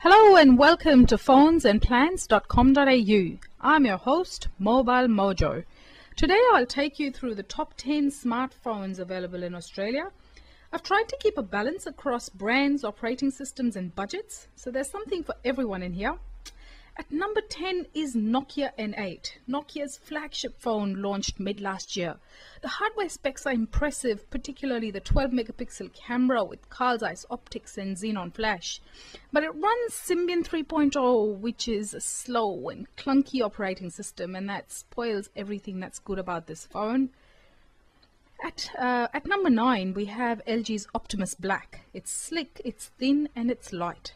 Hello and welcome to phonesandplans.com.au. I'm your host, Mobile Mojo. Today I'll take you through the top 10 smartphones available in Australia. I've tried to keep a balance across brands, operating systems and budgets, so there's something for everyone in here. At number 10 is Nokia N8, Nokia's flagship phone launched mid last year. The hardware specs are impressive, particularly the 12 megapixel camera with Carl Zeiss optics and xenon flash. But it runs Symbian 3.0, which is a slow and clunky operating system, and that spoils everything that's good about this phone. At number 9, we have LG's Optimus Black. It's slick, it's thin and it's light.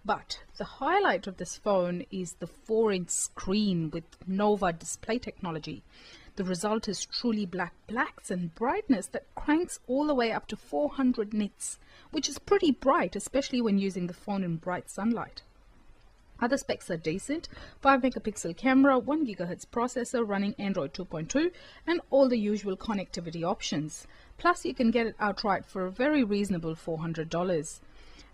But the highlight of this phone is the 4-inch screen with Nova display technology. The result is truly black blacks and brightness that cranks all the way up to 400 nits, which is pretty bright, especially when using the phone in bright sunlight. Other specs are decent: 5 megapixel camera, 1 GHz processor running Android 2.2 and all the usual connectivity options. Plus you can get it outright for a very reasonable $400.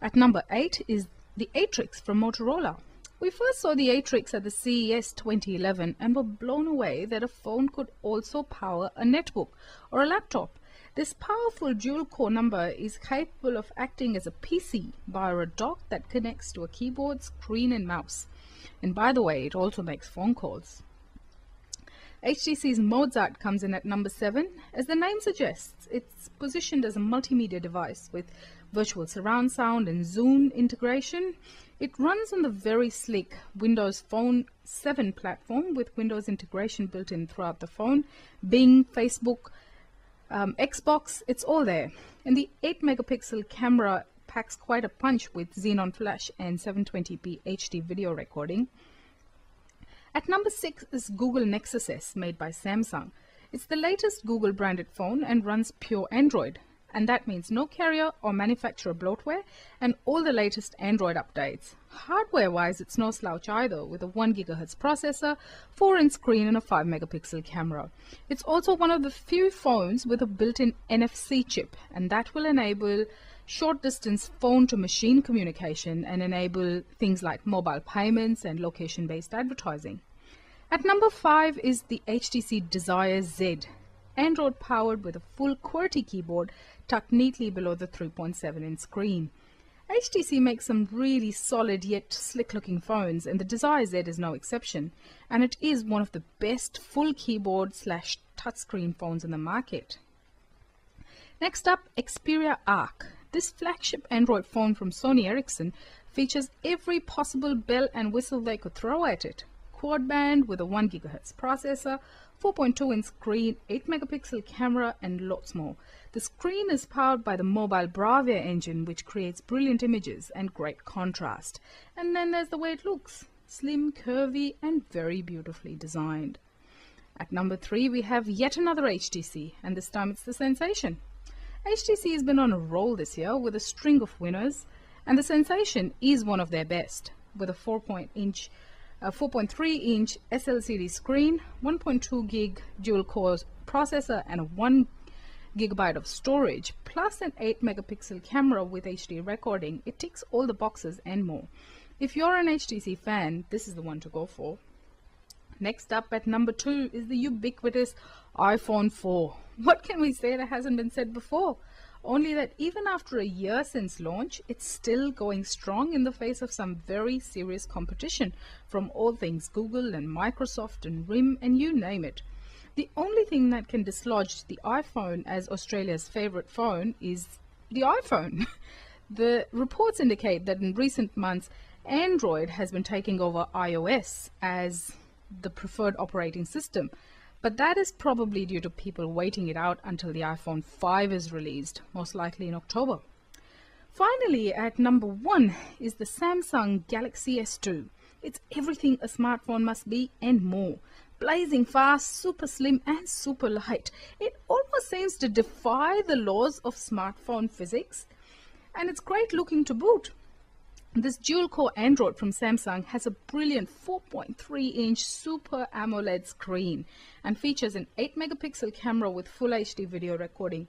At number 8 is the Atrix from Motorola. We first saw the Atrix at the CES 2011 and were blown away that a phone could also power a netbook or a laptop. This powerful dual-core number is capable of acting as a PC via a dock that connects to a keyboard, screen and mouse. And by the way, it also makes phone calls. HTC's Mozart comes in at number 7. As the name suggests, it's positioned as a multimedia device with virtual surround sound and Zoom integration. It runs on the very slick Windows Phone 7 platform with Windows integration built in throughout the phone. Bing, Facebook, Xbox, it's all there. And the 8 megapixel camera packs quite a punch with xenon flash and 720p HD video recording. At number 6 is Google Nexus S, made by Samsung. It's the latest Google branded phone and runs pure Android. And that means no carrier or manufacturer bloatware and all the latest Android updates. Hardware-wise, it's no slouch either, with a 1 GHz processor, 4-inch screen and a 5 megapixel camera. It's also one of the few phones with a built-in NFC chip, and that will enable short-distance phone-to-machine communication and enable things like mobile payments and location-based advertising. At number 5 is the HTC Desire Z, Android powered with a full QWERTY keyboard tucked neatly below the 3.7-inch screen. HTC makes some really solid yet slick-looking phones, and the Desire Z is no exception, and it is one of the best full keyboard / touchscreen phones in the market. Next up, Xperia Arc. This flagship Android phone from Sony Ericsson features every possible bell and whistle they could throw at it. Quad band with a 1 GHz processor, 4.2-inch screen, 8 megapixel camera and lots more. The screen is powered by the mobile Bravia engine, which creates brilliant images and great contrast. And then there's the way it looks: slim, curvy and very beautifully designed. At number 3 we have yet another HTC, and this time it's the Sensation. HTC has been on a roll this year with a string of winners, and the Sensation is one of their best, with a 4.3-inch SLCD screen, 1.2 gig dual-core processor and a 1 GB of storage, plus an 8 megapixel camera with HD recording. It ticks all the boxes and more. If you're an HTC fan, this is the one to go for. Next up at number 2 is the ubiquitous iPhone 4. What can we say that hasn't been said before? Only that even after a year since launch, it's still going strong in the face of some very serious competition from all things Google and Microsoft and RIM and you name it. The only thing that can dislodge the iPhone as Australia's favorite phone is the iPhone. The reports indicate that in recent months, Android has been taking over iOS as the preferred operating system. But that is probably due to people waiting it out until the iPhone 5 is released, most likely in October. Finally, at number 1 is the Samsung Galaxy S2. It's everything a smartphone must be and more. Blazing fast, super slim and super light. It almost seems to defy the laws of smartphone physics, and it's great looking to boot. This dual-core Android from Samsung has a brilliant 4.3-inch Super AMOLED screen and features an 8 megapixel camera with full HD video recording.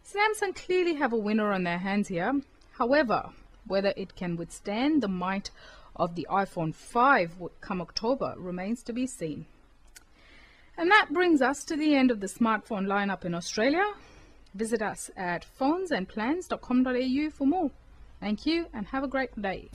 Samsung clearly have a winner on their hands here. However, Whether it can withstand the might of the iPhone 5 come October remains to be seen. And that brings us to the end of the smartphone lineup in Australia. Visit us at phonesandplans.com.au for more. Thank you and have a great day.